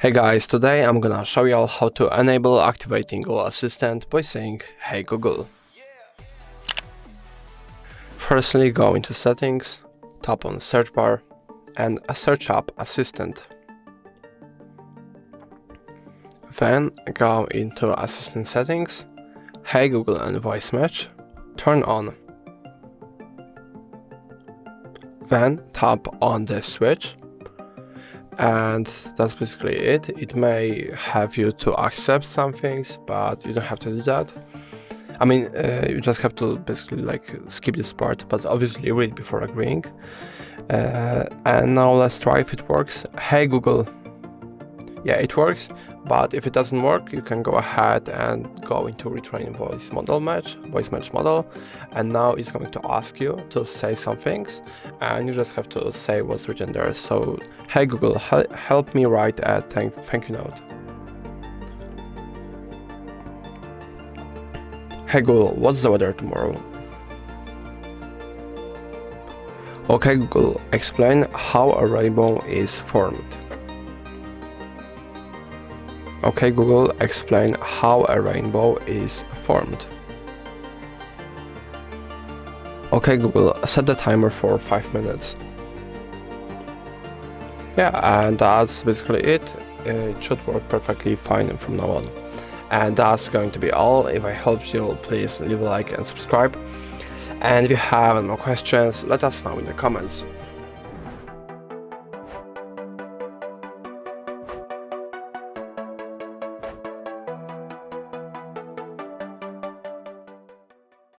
Hey guys, today I'm gonna show you all how to enable activating Google Assistant by saying "Hey Google." Firstly, go into settings, tap on search bar and search up Assistant. Then go into Assistant settings, Hey Google and voice match, turn on. Then tap on the switch. And that's basically it. It may have you to accept some things, but you don't have to do that. I mean, you just have to basically skip this part, but obviously read before agreeing. And now let's try if it works. Hey Google. Yeah, it works, but if it doesn't work, you can go ahead and go into retrain voice match model, and now it's going to ask you to say some things, and you just have to say what's written there. So, hey Google, help me write a thank you note. Hey Google, what's the weather tomorrow? Okay Google, explain how a rainbow is formed. Okay Google, explain how a rainbow is formed. Okay Google, set the timer for 5 minutes. Yeah, and that's basically it. It should work perfectly fine from now on. And that's going to be all. If I helped you, please leave a like and subscribe. And if you have any more questions, let us know in the comments.